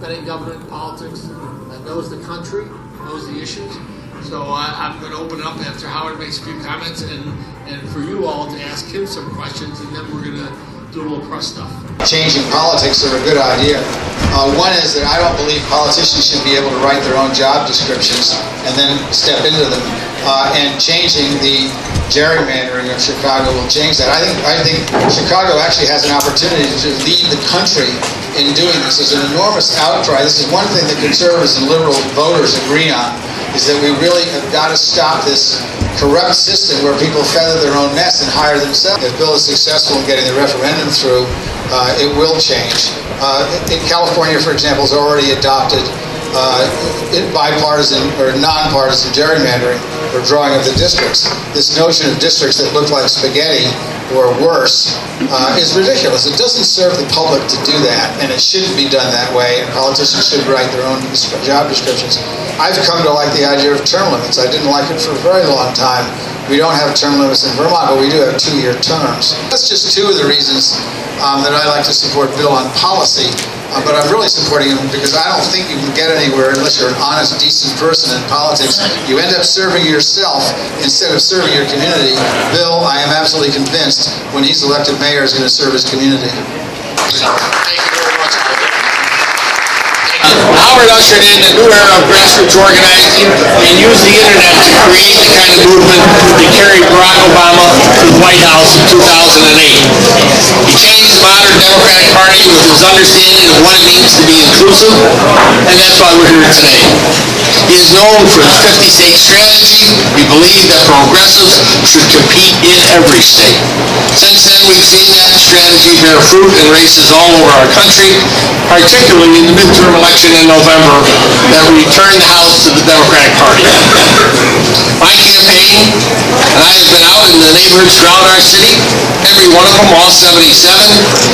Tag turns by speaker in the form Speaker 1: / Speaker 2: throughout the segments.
Speaker 1: been in government politics, knows the country, knows the issues. So I'm going to open it up after Howard makes a few comments, and for you all to ask him some questions, and then we're going to do a little press stuff.
Speaker 2: Changing politics are a good idea. One is that I don't believe politicians should be able to write their own job descriptions and then step into them. And changing the gerrymandering of Chicago will change that. I think Chicago actually has an opportunity to lead the country in doing this. There's an enormous outcry. This is one thing that conservatives and liberal voters agree on, is that we really have got to stop this corrupt system where people feather their own nests and hire themselves. If Bill is successful in getting the referendum through, it will change. In California, for example, has already adopted bipartisan or nonpartisan gerrymandering or drawing of the districts. This notion of districts that look like spaghetti or worse is ridiculous. It doesn't serve the public to do that, and it shouldn't be done that way, and politicians should write their own job descriptions. I've come to like the idea of term limits. I didn't like it for a very long time. We don't have term limits in Vermont, but we do have 2-year terms. That's just two of the reasons that I like to support Bill on policy. But I'm really supporting him because I don't think you can get anywhere unless you're an honest, decent person in politics. You end up serving yourself instead of serving your community. Bill, I am absolutely convinced, when he's elected mayor, is going to serve his community.
Speaker 1: Thank you very much,
Speaker 3: Howard ushered in a new era of grassroots organizing and used the internet to create the kind of movement that carried Barack Obama to the White House in 2008. He changed the modern Democratic Party with his understanding of what it means to be inclusive, and that's why we're here today. He is known for his 50-state strategy. He believed that progressives should compete in every state. Since then, we've seen that strategy bear fruit in races all over our country, particularly in the midterm election in November that returned the House to the Democratic Party. My campaign, and I have been out in the neighborhoods throughout our city, every one of them, all 77,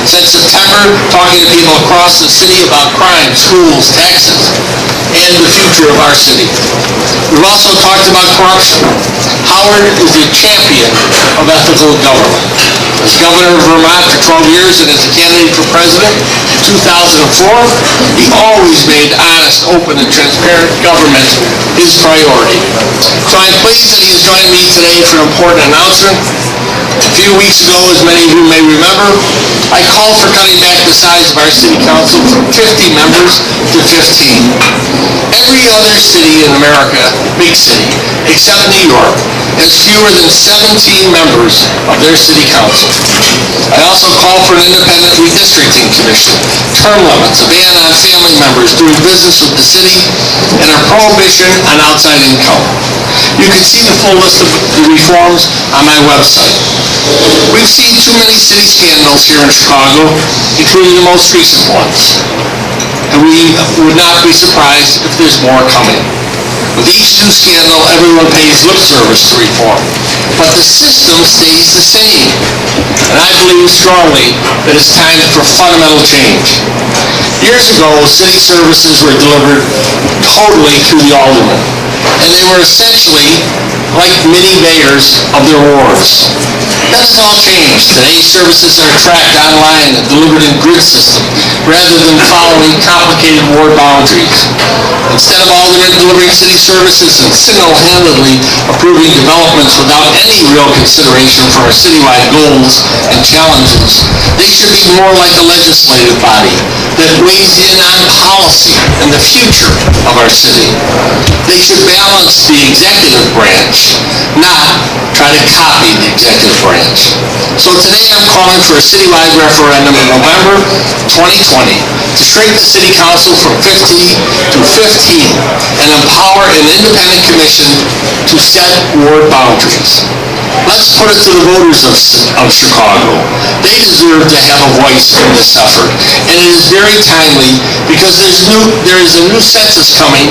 Speaker 3: since September, talking to people across the city about crime, schools, taxes, and the future of our city. We've also talked about corruption. Howard is a champion of ethical government. As governor of Vermont for 12 years and as a candidate for president in 2004, he always made honest, open, and transparent government his priority. So I'm pleased that he has joined me today for an important announcement. A few weeks ago, as many of you may remember, I called for cutting back the size of our city council from 50 members to 15. Every other city in America, big city, except New York, has fewer than 17 members of their city council. I also called for an independent redistricting commission, term limits, a ban on family members doing business with the city, and a prohibition on outside income. You can see the full list of the reforms on my website. We've seen too many city scandals here in Chicago, including the most recent ones. And we would not be surprised if there's more coming. With each new scandal, everyone pays lip service to reform. But the system stays the same. And I believe strongly that it's time for fundamental change. Years ago, city services were delivered totally through the aldermen. And they were essentially like mini mayors of their wards. That has all changed. Today, services are tracked online and delivered in grid system rather than following complicated ward boundaries. Instead of aldermen delivering city services and single-handedly approving developments without any real consideration for our citywide goals and challenges, they should be more like a legislative body that weighs in on policy and the future of our city. They should balance the executive branch, not try to copy the executive branch. So today I'm calling for a citywide referendum in November 2020 to shrink the city council from 50 to 15 and empower an independent commission to set ward boundaries. Let's put it to the voters of Chicago. They deserve to have a voice in this effort. And it is very timely because there is a new census coming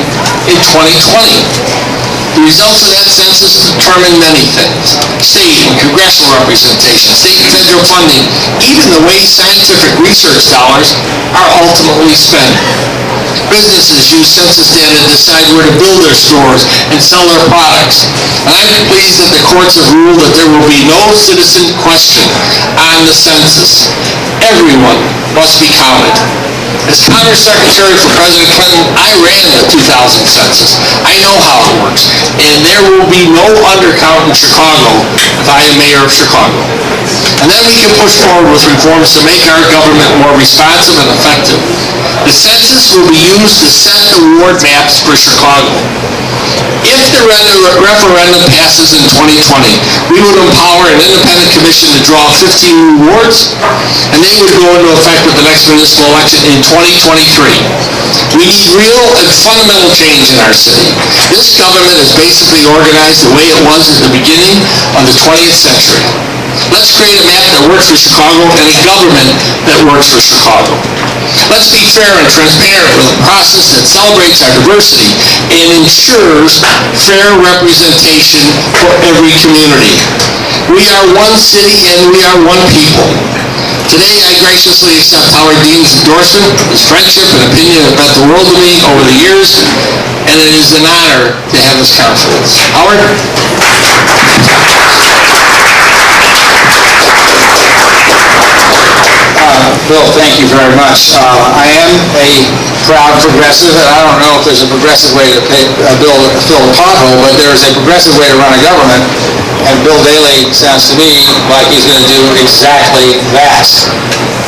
Speaker 3: in 2020. The results of that census determine many things. State and congressional representation, state and federal funding, even the way scientific research dollars are ultimately spent. businesses use census data to decide where to build their stores and sell their products. And I'm pleased that the courts have ruled that there will be no citizen question on the census. Everyone must be counted. As Commerce Secretary for President Clinton, I ran the 2000 census. I know how it works. And there will be no undercount in Chicago if I am mayor of Chicago. And then we can push forward with reforms to make our government more responsive and effective. The census will be used to set the ward maps for Chicago. If the referendum passes in 2020, we would empower an independent commission to draw 15 new wards, and they would go into effect with the next municipal election in 2023. We need real and fundamental change in our city. This government is basically organized the way it was at the beginning of the 20th century. Let's create a map that works for Chicago and a government that works for Chicago. Let's be fair and transparent with a process that celebrates our diversity and ensures fair representation for every community. We are one city and we are one people. Today, I graciously accept Howard Dean's endorsement. His friendship and opinion have meant the world to me over the years, and it is an honor to have his confidence. Howard?
Speaker 2: Bill, thank you very much. I am a proud progressive, and I don't know if there's a progressive way to fill a pothole, but there is a progressive way to run a government, and Bill Daley sounds to me like he's going to do exactly that.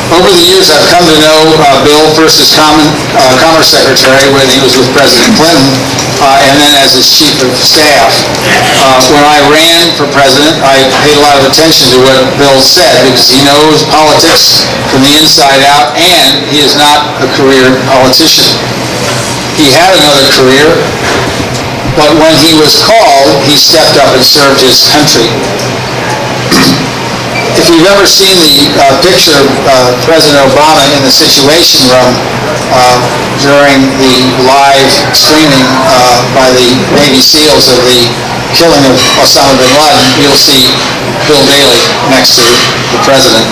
Speaker 2: Over the years, I've come to know Bill first as Commerce Secretary when he was with President Clinton, and then as his Chief of Staff. When I ran for President, I paid a lot of attention to what Bill said because he knows politics from the inside out, and he is not a career politician. He had another career, but when he was called, he stepped up and served his country. If you've ever seen the picture of President Obama in the Situation Room during the live streaming by the Navy SEALs of the killing of Osama bin Laden, you'll see Bill Daley next to the President.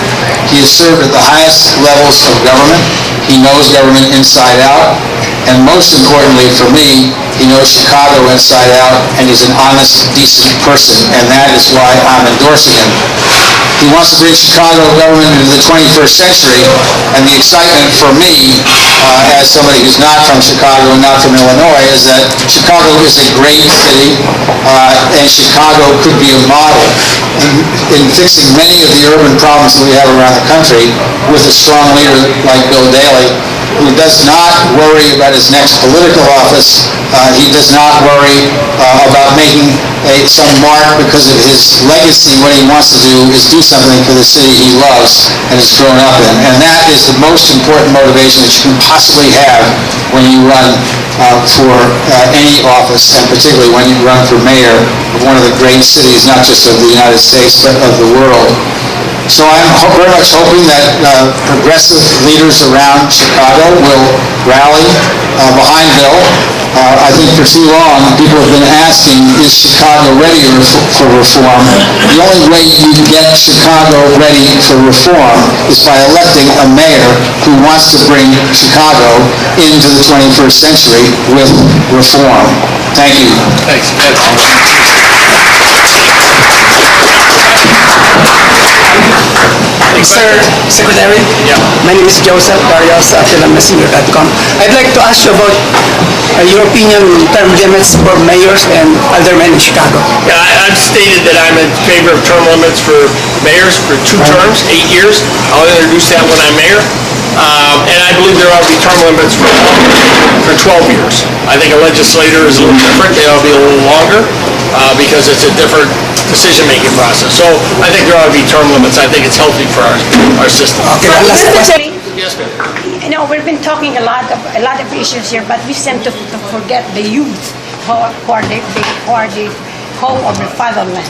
Speaker 2: He has served at the highest levels of government. He knows government inside out. And most importantly for me, he knows Chicago inside out, and he's an honest, decent person, and that is why I'm endorsing him. He wants to bring Chicago government into the 21st century, and the excitement for me, as somebody who's not from Chicago and not from Illinois, is that Chicago is a great city, and Chicago could be a model in fixing many of the urban problems that we have around the country with a strong leader like Bill Daley, who does not worry about his next political office. He does not worry about making some mark because of his legacy. What he wants to do is do something for the city he loves and has grown up in. And that is the most important motivation that you can possibly have when you run for any office, and particularly when you run for mayor of one of the great cities, not just of the United States, but of the world. So I'm very much hoping that progressive leaders around Chicago will rally behind Bill. I think for too long people have been asking, is Chicago ready for reform? The only way you get Chicago ready for reform is by electing a mayor who wants to bring Chicago into the 21st century with reform. Thank you.
Speaker 3: Thanks.
Speaker 4: Sir Secretary, my name is Joseph Barrios, PhilaMessenger.com. I'd like to ask you about your opinion on term limits for mayors and aldermen in Chicago.
Speaker 5: Yeah, I've stated that I'm in favor of term limits for mayors for 2 terms, 8 years. I'll introduce that when I'm mayor. And I believe there ought to be term limits for 12 years. I think a legislator is a little different. They ought to be a little longer because it's a different decision-making process. So I think there ought to be term limits. I think it's healthy for our system.
Speaker 4: Okay, last question.
Speaker 5: Yes, ma'am.
Speaker 6: You know, we've been talking a lot of issues here, but we seem to forget the youth who are the home of the fatherland.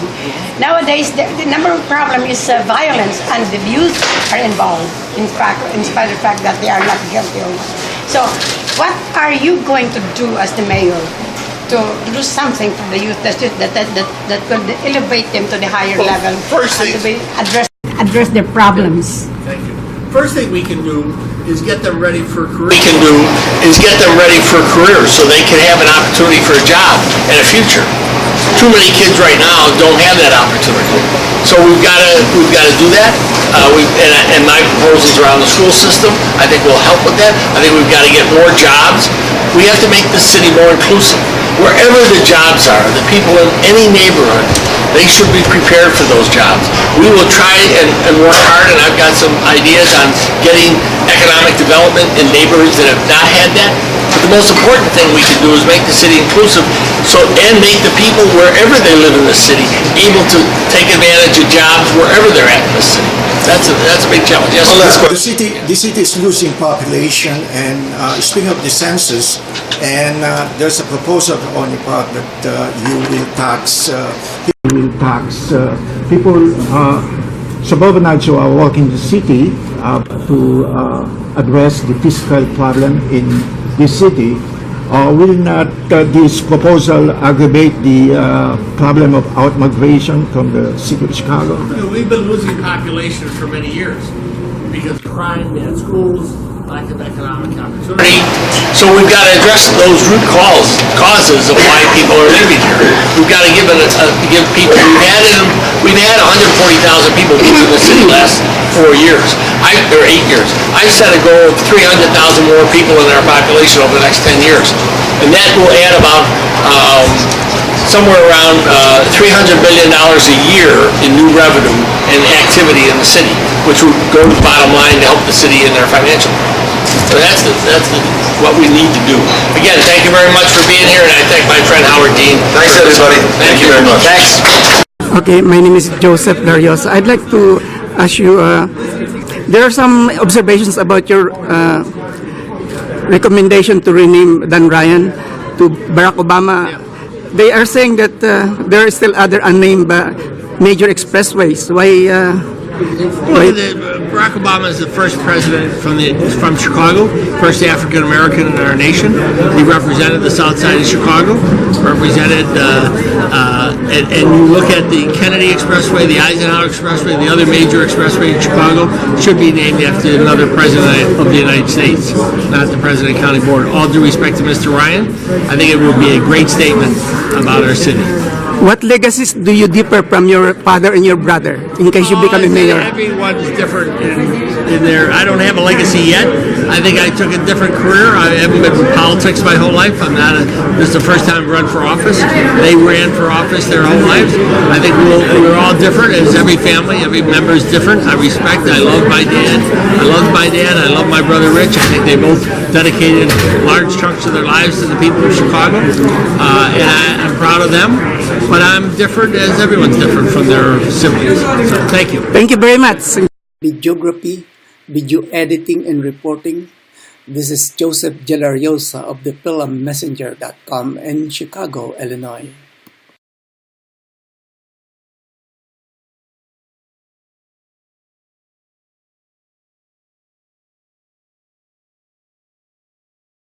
Speaker 6: Nowadays, the number one problem is violence, and the youth are involved, in fact, in spite of the fact that they are not guilty of it. So, what are you going to do as the mayor to do something for the youth that could elevate them to the higher level
Speaker 5: first
Speaker 6: and
Speaker 5: thing-
Speaker 6: to address their problems?
Speaker 5: Thank you. First thing we can do
Speaker 1: is get them ready for
Speaker 3: we
Speaker 1: career.
Speaker 3: can do is get them ready for careers so they can have an opportunity for a job and a future. Too many kids right now don't have that opportunity. So we've got to do that. And my proposals around the school system, I think will help with that. I think we've got to get more jobs. We have to make the city more inclusive. Wherever the jobs are, the people in any neighborhood, they should be prepared for those jobs. We will try and work hard, and I've got some ideas on getting economic development in neighborhoods that have not had that. But the most important thing we can do is make the city inclusive, and make the people wherever they live in the city able to take advantage of jobs wherever they're at in the city. That's a big challenge. Yes,
Speaker 7: The city is losing population, and speaking of the census, and there's a proposal on the part that you will tax people, suburbanites who are working in the city to address the fiscal problem in this city. Will not this proposal aggravate the problem of out-migration from the city of Chicago?
Speaker 1: We've been losing population for many years because of crime, bad schools, lack of economic opportunity.
Speaker 3: So we've got to address those root causes of why people are leaving here. We've got to give people. We've had 140,000 people move to the city last 4 years, or 8 years. I set a goal of 300,000 more people in our population over the next 10 years, and that will add about somewhere around $300 billion a year in new revenue and activity in the city, which would go to the bottom line to help the city in their financial. So that's what we need to do. Again, thank you very much for being here, and I thank my friend Howard Dean.
Speaker 8: Thanks, everybody. Thank you very much.
Speaker 3: Thanks.
Speaker 4: Okay, my name is Joseph Dariosa. I'd like to ask you, there are some observations about your recommendation to rename Dan Ryan to Barack Obama. They are saying that there are still other unnamed major expressways. Why?
Speaker 1: Barack Obama is the first president from Chicago, first African American in our nation. He represented the South Side of Chicago, represented, and you look at the Kennedy Expressway, the Eisenhower Expressway, the other major expressway in Chicago should be named after another president of the United States, not the president of County Board. All due respect to Mr. Ryan, I think it would be a great statement about our city.
Speaker 4: What legacies do you differ from your father and your brother in case you become a mayor?
Speaker 1: Everyone's different in their. I don't have a legacy yet. I think I took a different career. I haven't been in politics my whole life. This is the first time I've run for office. They ran for office their whole lives. I think we're all different. As every family, every member is different. I respect. I love my dad. I love my brother Rich. I think they both dedicated large chunks of their lives to the people of Chicago, and I'm proud of them. But I'm different, as everyone's different from their siblings. So thank you.
Speaker 4: Thank you very much.
Speaker 9: Videography, video editing and reporting. This is Joseph Gelariosa of the FilmMessenger.com in Chicago, Illinois.